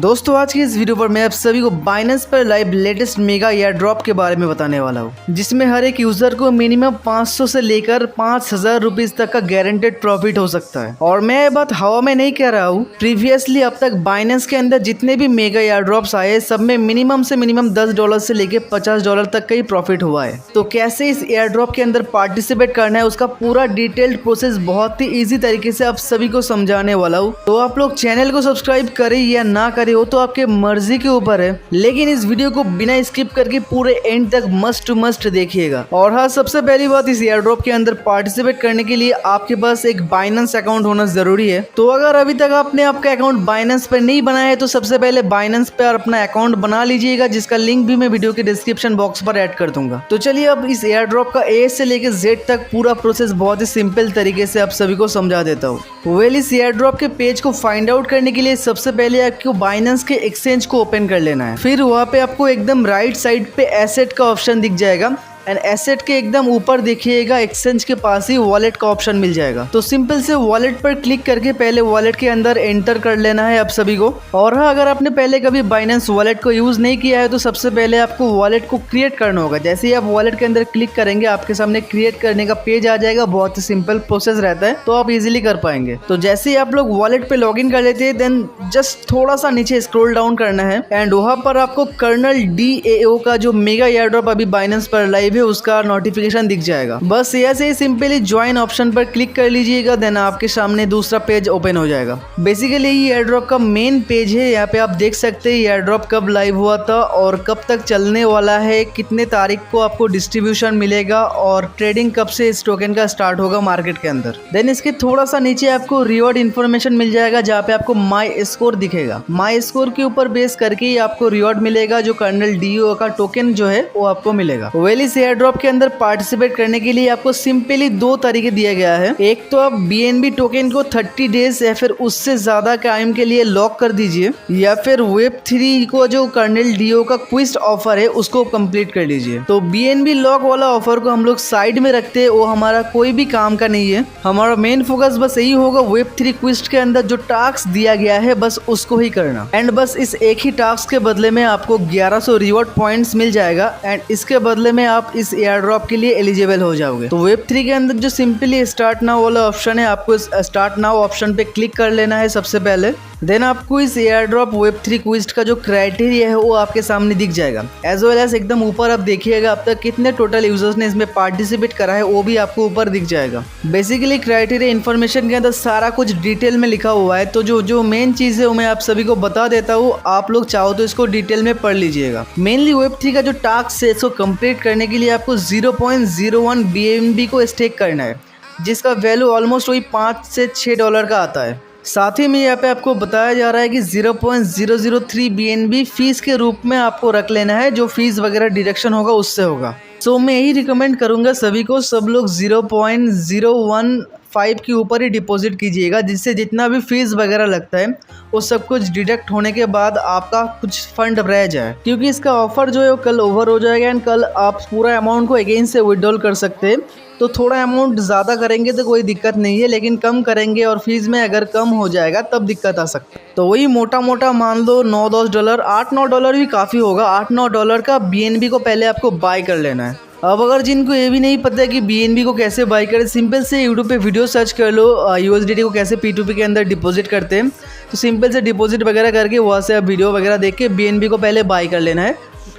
दोस्तों आज की इस वीडियो पर मैं आप सभी को बाइनेंस पर live latest mega air drop के बारे में बताने वाला हूँ, जिसमें हर एक यूजर को मिनिमम 500 से लेकर 5000 रुपीज तक का गारंटेड प्रॉफिट हो सकता है। और मैं ये बात हवा में नहीं कह रहा हूँ। प्रीवियसली अब तक बाइनेंस के अंदर जितने भी मेगा एयर ड्रॉप्स आए सब में मिनिमम $10 से लेकर $50 तक का ही प्रॉफिट हुआ है। तो कैसे इस एयर ड्रॉप के अंदर पार्टिसिपेट करना है उसका पूरा डिटेल्ड प्रोसेस बहुत ही ईजी तरीके से आप सभी को समझाने वाला हूँ। तो आप लोग चैनल को सब्सक्राइब करें या ना करें हो तो आपके मर्जी के ऊपर है, लेकिन इस वीडियो को बिना स्किप करके पूरे एंड तक मस्ट टू मस्ट देखिएगा। और हाँ, सबसे पहली बात, इस एयर ड्रॉप के अंदर पार्टिसिपेट करने के लिए आपके पास एक बाइनेंस अकाउंट होना जरूरी है। तो अगर अभी तक आपने आपका अकाउंट बाइनेंस पे नहीं बनाया है तो सबसे पहले बाइनेंस पे अपना अकाउंट बना लीजिएगा, जिसका लिंक भी मैं वीडियो के डिस्क्रिप्शन बॉक्स पर ऐड कर दूंगा। तो चलिए अब इस एयर ड्रॉप का ए से लेकर जेड तक पूरा प्रोसेस बहुत ही सिंपल तरीके से आप सभी को समझा देता हूँ। वेल, इस एयर ड्रॉप के पेज को फाइंड आउट करने के लिए सबसे पहले आपको बाइनेंस के एक्सचेंज को ओपन कर लेना है। फिर वहाँ पे आपको एकदम राइट साइड पे एसेट का ऑप्शन दिख जाएगा एंड एसेट के एकदम ऊपर देखिएगा एक्सचेंज के पास ही वॉलेट का ऑप्शन मिल जाएगा। तो सिंपल से वॉलेट पर क्लिक करके पहले वॉलेट के अंदर एंटर कर लेना है आप सभी को। और हाँ, अगर आपने पहले कभी बाइनेंस वॉलेट को यूज नहीं किया है तो सबसे पहले आपको वॉलेट को क्रिएट करना होगा। जैसे ही आप वॉलेट के अंदर क्लिक करेंगे आपके सामने क्रिएट करने का पेज आ जाएगा। बहुत ही सिंपल प्रोसेस रहता है, तो आप इजिली कर पाएंगे। तो जैसे ही आप लोग वॉलेट पे लॉग इन कर लेते हैं देन जस्ट थोड़ा सा नीचे स्क्रॉल डाउन करना है एंड वहाँ पर आपको कर्नल DAO का जो मेगा एयर ड्रॉप अभी बाइनेंस पर लाइव है उसका नोटिफिकेशन दिख जाएगा। बस ऐसे ही सिंपली ज्वाइन ऑप्शन पर क्लिक कर लीजिएगा, देन आपके सामने दूसरा पेज ओपन हो जाएगा। बेसिकली ये एयर ड्रॉप का मेन पेज है। यहाँ पे आप देख सकते हैं एयर ड्रॉप कब लाइव हुआ था और कब तक चलने वाला है, कितने तारीख को आपको डिस्ट्रीब्यूशन मिलेगा और ट्रेडिंग कब से इस टोकन का स्टार्ट होगा मार्केट के अंदर। देन इसके थोड़ा सा नीचे आपको रिवॉर्ड इन्फॉर्मेशन मिल जाएगा, जहाँ पे आपको माई स्कोर दिखेगा। माई स्कोर के ऊपर बेस करके ही आपको रिवॉर्ड मिलेगा, जो कर्नल DAO का टोकन जो है वो आपको मिलेगा। वेल, इस एयर ड्रॉप के अंदर पार्टिसिपेट करने के लिए आपको सिंपली दो तरीके दिया गया है। एक तो आप BNB टोकन को 30 डेज या फिर उससे ज्यादा टाइम के लिए लॉक कर दीजिए, या फिर Web3 को जो कर्नल DAO का क्विस्ट ऑफर है उसको कंप्लीट कर लीजिए। तो BNB लॉक वाला ऑफर को हम लोग साइड में रखते हैं, वो हमारा कोई भी काम का नहीं है। हमारा मेन फोकस बस यही होगा Web3 क्विस्ट के अंदर जो टास्क दिया गया है बस उसको ही करना। एंड बस इस एक ही टास्क के बदले में आपको 1100 रिवॉर्ड पॉइंट्स मिल जाएगा एंड इसके बदले में आप इस एयर ड्रॉप के लिए एलिजिबल हो जाओगे। तो Web3 के अंदर जो सिंपली स्टार्ट नाउ वाला ऑप्शन है, आपको इस स्टार्ट नाउ ऑप्शन पे क्लिक कर लेना है सबसे पहले। देन आपको इस एयर ड्रॉप Web3 क्विज का जो क्राइटेरिया है वो आपके सामने दिख जाएगा। एज वेल एज एकदम ऊपर आप देखिएगा अब तक कितने टोटल यूजर्स ने इसमें पार्टिसिपेट करा है वो भी आपको ऊपर दिख जाएगा। बेसिकली क्राइटेरिया इन्फॉर्मेशन के अंदर सारा कुछ डिटेल में लिखा हुआ है। तो जो मेन चीज है वो मैं आप सभी को बता देता हूँ, आप लोग चाहो तो इसको डिटेल में पढ़ लीजिएगा। मेनली Web3 का जो टास्क है इसको कंप्लीट करने के लिए आपको 0.01 BNB को स्टेक करना है, जिसका वैल्यू ऑलमोस्ट वही $5 से $6 का आता है। साथ ही में यहाँ पे आपको बताया जा रहा है कि 0.003 BNB फीस के रूप में आपको रख लेना है, जो फीस वगैरह डिडक्शन होगा उससे होगा। सो मैं यही रिकमेंड करूँगा सभी को, सब लोग 0.015 के ऊपर ही डिपॉजिट कीजिएगा, जिससे जितना भी फीस वगैरह लगता है वो सब कुछ डिडक्ट होने के बाद आपका कुछ फंड रह जाए, क्योंकि इसका ऑफर जो है वो कल ओवर हो जाएगा एंड कल आप पूरा अमाउंट को अगेन से विड्रॉल कर सकते हैं। तो थोड़ा अमाउंट ज़्यादा करेंगे तो कोई दिक्कत नहीं है, लेकिन कम करेंगे और फीस में अगर कम हो जाएगा तब दिक्कत आ सकती है। तो वही मोटा मोटा मान लो $9-10, $8-9 भी काफ़ी होगा। $8-9 का BNB को पहले आपको बाय कर लेना है। अब अगर जिनको ये भी नहीं पता है कि BNB को कैसे बाय करें, सिंपल से यूट्यूब पे वीडियो सर्च कर लो USDT को कैसे P2P के अंदर डिपॉजिट करते हैं। तो सिंपल से डिपॉजिट वगैरह करके वहाँ से आप वीडियो वगैरह देख के BNB को पहले बाय कर लेना है।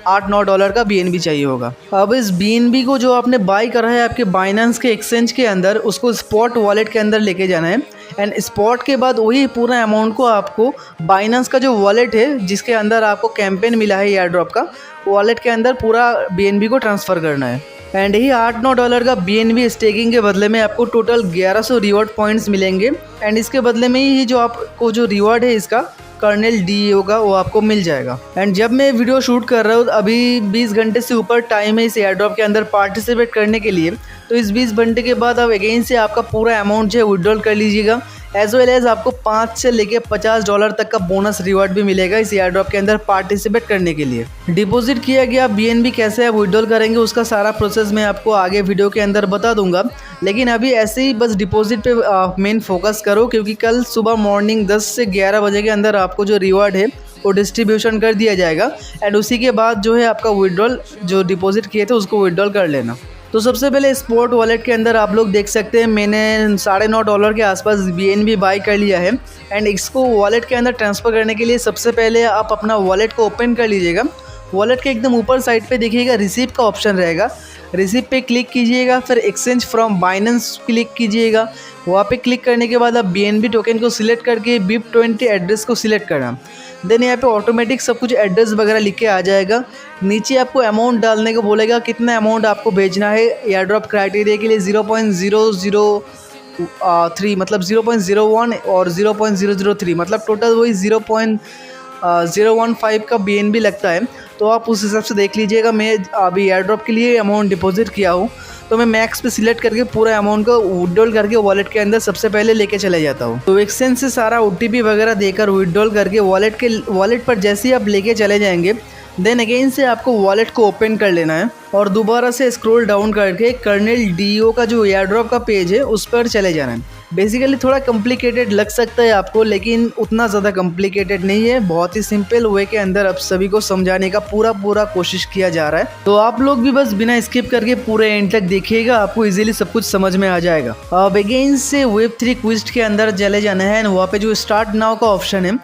$8-9 का BNB चाहिए होगा। अब इस BNB को जो आपने बाय करा है आपके बाइनेंस के एक्सचेंज के अंदर, उसको स्पॉट वॉलेट के अंदर लेके जाना है एंड स्पॉट के बाद वही पूरा अमाउंट को आपको बाइनेंस का जो वॉलेट है जिसके अंदर आपको कैंपेन मिला है एयर ड्रॉप का, वॉलेट के अंदर पूरा BNB को ट्रांसफ़र करना है। एंड यही $8-9 का BNB स्टेकिंग के बदले में आपको टोटल 1100 रिवॉर्ड पॉइंट्स मिलेंगे एंड इसके बदले में ही जो आपको जो रिवॉर्ड है इसका कर्नल DAO का वो आपको मिल जाएगा। एंड जब मैं वीडियो शूट कर रहा हूँ अभी 20 घंटे से ऊपर टाइम है इस एयर ड्रॉप के अंदर पार्टिसिपेट करने के लिए। तो इस 20 घंटे के बाद अब अगेन से आपका पूरा अमाउंट जो है विड्रॉल कर लीजिएगा। एज वेल एज आपको $5 से लेके $50 तक का बोनस रिवॉर्ड भी मिलेगा इस एयर ड्रॉप के अंदर पार्टिसिपेट करने के लिए। डिपॉजिट किया गया BNB कैसे आप विड्रॉल करेंगे उसका सारा प्रोसेस मैं आपको आगे वीडियो के अंदर बता दूंगा, लेकिन अभी ऐसे ही बस डिपॉजिट पे मेन फोकस करो, क्योंकि कल सुबह मॉर्निंग 10 से 11 बजे के अंदर आपको जो रिवॉर्ड है वो डिस्ट्रीब्यूशन कर दिया जाएगा एंड उसी के बाद जो है आपका विड्रॉल जो डिपॉजिट किए थे उसको विड्रॉल कर लेना। तो सबसे पहले स्पॉट वॉलेट के अंदर आप लोग देख सकते हैं मैंने $9.5 के आसपास BNB बाई कर लिया है एंड इसको वॉलेट के अंदर ट्रांसफ़र करने के लिए सबसे पहले आप अपना वॉलेट को ओपन कर लीजिएगा। वॉलेट के एकदम ऊपर साइड पे देखिएगा रिसीव का ऑप्शन रहेगा, रिसीव पे क्लिक कीजिएगा, फिर एक्सचेंज फ्रॉम बाइनेंस क्लिक कीजिएगा। वहाँ पे क्लिक करने के बाद आप BNB टोकन को सिलेक्ट करके BIP20 एड्रेस को सिलेक्ट करना। देन यहाँ पे ऑटोमेटिक सब कुछ एड्रेस वगैरह लिख के आ जाएगा। नीचे आपको अमाउंट डालने को बोलेगा, कितना अमाउंट आपको भेजना है। एयर ड्रॉप क्राइटेरिया के लिए 0.003 मतलब 0.01 और 0.003 मतलब टोटल वही 0.015 का BNB लगता है। तो आप उस हिसाब से देख लीजिएगा। मैं अभी एयर ड्रॉप के लिए अमाउंट डिपॉजिट किया हूँ तो मैं मैक्स पे सिलेक्ट करके पूरा अमाउंट को विड्रॉल करके वॉलेट के अंदर सबसे पहले लेके चले जाता हूँ। तो एक्सचेंज से सारा OTP वगैरह देकर विड्रॉल करके वॉलेट पर जैसे ही आप लेके चले जाएंगे देन अगेन से आपको वॉलेट को ओपन कर लेना है और दोबारा से स्क्रॉल डाउन करके कर्नल DEO का जो एयर ड्रॉप का पेज है उस पर चले जाना है। बेसिकली थोड़ा कॉम्प्लिकेटेड लग सकता है आपको, लेकिन उतना ज़्यादा कॉम्प्लिकेटेड नहीं है। बहुत ही सिंपल वे के अंदर अब सभी को समझाने का पूरा कोशिश किया जा रहा है। तो आप लोग भी बस बिना स्किप करके पूरे एंड तक देखिएगा, आपको इजीली सब कुछ समझ में आ जाएगा। अब अगेन से Web3 क्विज के अंदर चले जाना है। वहाँ पे जो स्टार्ट नाउ का ऑप्शन है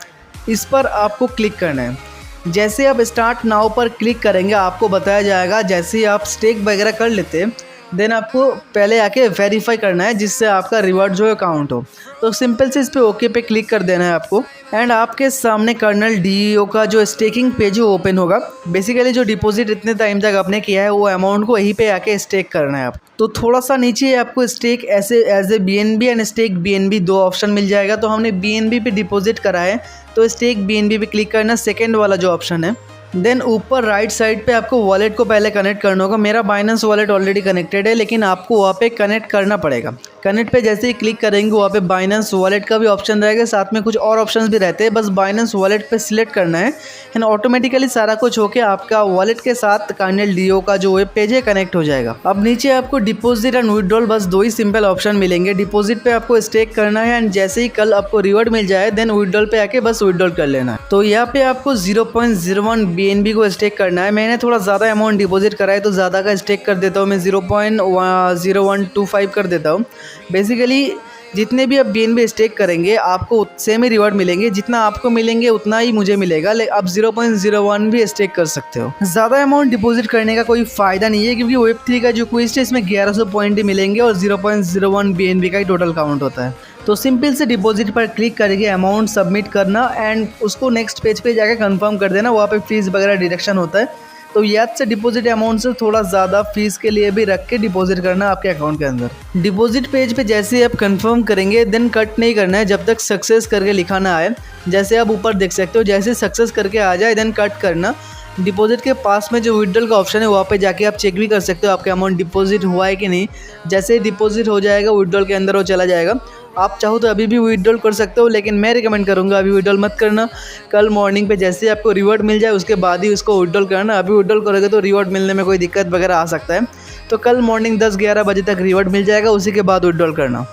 इस पर आपको क्लिक करना है। जैसे आप स्टार्ट नाउ पर क्लिक करेंगे आपको बताया जाएगा, जैसे ही आप स्टेक वगैरह कर लेते हैं देन आपको पहले आके वेरीफाई करना है जिससे आपका रिवॉर्ड जो है काउंट हो। तो सिंपल से इस पे ओके पे क्लिक कर देना है आपको एंड आपके सामने कर्नल DEO का जो स्टेकिंग पेज है ओपन होगा। बेसिकली जो डिपॉजिट इतने टाइम तक आपने किया है वो अमाउंट को यहीं पे आके स्टेक करना है आप। तो थोड़ा सा नीचे आपको स्टेक ऐसे as a BNB and stake BNB दो ऑप्शन मिल जाएगा। तो हमने BNB पे डिपॉजिट करा है तो स्टेक BNB पे क्लिक करना, सेकेंड वाला जो ऑप्शन है। देन ऊपर राइट साइड पे आपको वॉलेट को पहले कनेक्ट करना होगा। मेरा बाइनेंस वॉलेट ऑलरेडी कनेक्टेड है लेकिन आपको वहाँ पे कनेक्ट करना पड़ेगा। कनेक्ट पे जैसे ही क्लिक करेंगे वहाँ पे बाइनेंस वॉलेट का भी ऑप्शन रहेगा, साथ में कुछ और ऑप्शंस भी रहते हैं। बस बाइनेंस वॉलेट पे सिलेक्ट करना है एंड ऑटोमेटिकली सारा कुछ होके आपका वॉलेट के साथ कर्नल DEO का जो वेब पेज है कनेक्ट हो जाएगा। अब नीचे आपको डिपॉजिट एंड विड्रॉल बस दो ही सिंपल ऑप्शन मिलेंगे। डिपॉजिट पे आपको स्टेक करना है एंड जैसे ही कल आपको रिवॉर्ड मिल जाए देन विड्रॉल पे आके बस विड्रॉल कर लेना है। तो यहाँ पे आपको 0.01 BNB को स्टेक करना है। मैंने थोड़ा ज़्यादा अमाउंट डिपॉजिट करा है तो ज़्यादा का स्टेक कर देता हूँ, मैं 0.0125 कर देता हूँ। बेसिकली जितने भी आप BNB स्टेक करेंगे आपको सेम ही रिवॉर्ड मिलेंगे, जितना आपको मिलेंगे उतना ही मुझे मिलेगा। आप 0.01 भी स्टेक कर सकते हो। ज़्यादा अमाउंट डिपॉजिट करने का कोई फ़ायदा नहीं है क्योंकि Web3 का जो क्विज है इसमें 1100 पॉइंट ही मिलेंगे और 0.01 BNB का ही टोटल काउंट होता है। तो सिंपल से डिपॉजिट पर क्लिक करके अमाउंट सबमिट करना एंड उसको नेक्स्ट पेज पे जाकर कंफर्म कर देना। वहाँ पे फीस वगैरह डिडक्शन होता है तो याद से डिपॉजिट अमाउंट से थोड़ा ज़्यादा फीस के लिए भी रख के डिपॉजिट करना आपके अकाउंट के अंदर। डिपॉजिट पेज पे जैसे ही आप कंफर्म करेंगे देन कट नहीं करना है जब तक सक्सेस करके लिखा ना आए। जैसे आप ऊपर देख सकते हो जैसे सक्सेस करके आ जाए देन कट करना। डिपॉजिट के पास में जो विड्रॉल का ऑप्शन है वहाँ पे जाके आप चेक भी कर सकते हो आपका अमाउंट डिपॉजिट हुआ है कि नहीं। जैसे ही डिपॉजिट हो जाएगा विड्रॉल के अंदर वो चला जाएगा। आप चाहो तो अभी भी विड्रॉल कर सकते हो लेकिन मैं रिकमेंड करूंगा अभी विड्रॉल मत करना। कल मॉर्निंग पे जैसे ही आपको रिवॉर्ड मिल जाए उसके बाद ही उसको विड्रॉल करना। अभी विड्रॉल करोगे तो रिवॉर्ड मिलने में कोई दिक्कत वगैरह आ सकता है। तो कल मॉर्निंग 10-11 बजे तक रिवॉर्ड मिल जाएगा, उसी के बाद विड्रॉल करना।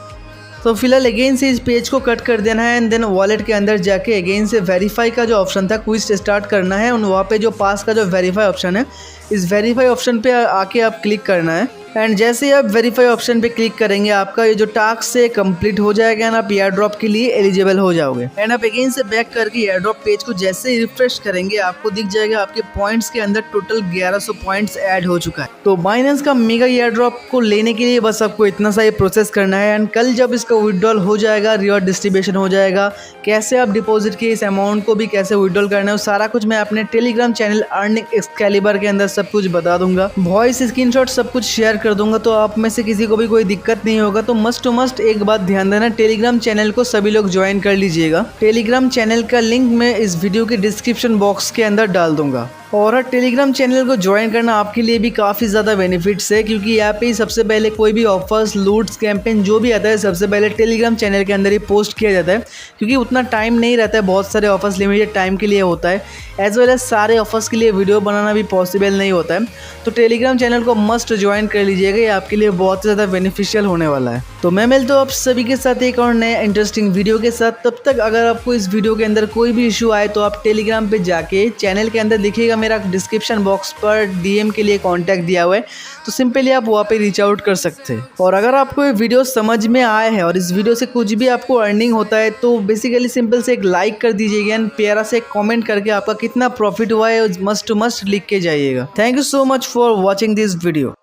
तो फिलहाल अगेन से इस पेज को कट कर देना है एंड देन वॉलेट के अंदर जाके अगेन से वेरीफाई का जो ऑप्शन था क्विज स्टार्ट करना है। वहाँ पे जो पास का जो वेरीफाई ऑप्शन है इस वेरीफाई ऑप्शन पे आके आप क्लिक करना है एंड जैसे ही आप वेरीफाई ऑप्शन पे क्लिक करेंगे आपका ये जो टास्क से कंप्लीट हो जाएगा एंड आप एयर ड्रॉप के लिए एलिजिबल हो जाओगे। एंड आप अगेन से बैक करके एयर ड्रॉप पेज को जैसे ही रिफ्रेश करेंगे आपको दिख जाएगा आपके पॉइंट्स के अंदर टोटल 1100 पॉइंट्स ऐड हो चुका है। तो बाइनेंस का मेगा एयर ड्रॉप को लेने के लिए बस आपको इतना सा ही प्रोसेस करना है एंड कल जब इसका विड्रॉल हो जाएगा, रिवॉर्ड डिस्ट्रीब्यूशन हो जाएगा, कैसे आप डिपॉजिट किए इस अमाउंट को भी कैसे विड्रॉल करना है सारा कुछ मैं अपने टेलीग्राम चैनल अर्निंग एक्सकैलिबर के अंदर सब कुछ बता दूंगा। वॉइस स्क्रीनशॉट सब कुछ शेयर कर दूंगा तो आप में से किसी को भी कोई दिक्कत नहीं होगा। तो मस्ट टू मस्ट एक बात ध्यान देना, टेलीग्राम चैनल को सभी लोग ज्वाइन कर लीजिएगा। टेलीग्राम चैनल का लिंक मैं इस वीडियो के डिस्क्रिप्शन बॉक्स के अंदर डाल दूंगा। और टेलीग्राम चैनल को ज्वाइन करना आपके लिए भी काफ़ी ज़्यादा बेनिफिट्स है क्योंकि यहाँ पे ही सबसे पहले कोई भी ऑफर्स, लूट्स, कैंपेन जो भी आता है सबसे पहले टेलीग्राम चैनल के अंदर ही पोस्ट किया जाता है क्योंकि उतना टाइम नहीं रहता है। बहुत सारे ऑफर्स लिमिटेड टाइम के लिए होता है, एज वेल एज सारे ऑफर्स के लिए वीडियो बनाना भी पॉसिबल नहीं होता है। तो टेलीग्राम चैनल को मस्ट ज्वाइन कर लीजिएगा, ये आपके लिए बहुत ज़्यादा बेनिफिशियल होने वाला है। तो मैं मिलता हूँ आप सभी के साथ एक और नए इंटरेस्टिंग वीडियो के साथ। तब तक अगर आपको इस वीडियो के अंदर कोई भी इशू आए तो आप टेलीग्राम पे जाके चैनल के अंदर दिखेगा मेरा डिस्क्रिप्शन बॉक्स पर डीएम के लिए कॉन्टैक्ट दिया हुआ है, तो सिंपली आप वहाँ पे रीच आउट कर सकते हैं। और अगर आपको ये वीडियो समझ में आया है और इस वीडियो से कुछ भी आपको अर्निंग होता है तो बेसिकली सिंपल से एक लाइक कर दीजिएगा एंड प्यारा से एक कॉमेंट करके आपका कितना प्रॉफिट हुआ है मस्ट टू मस्ट लिख के जाइएगा। Thank you so much for watching this video.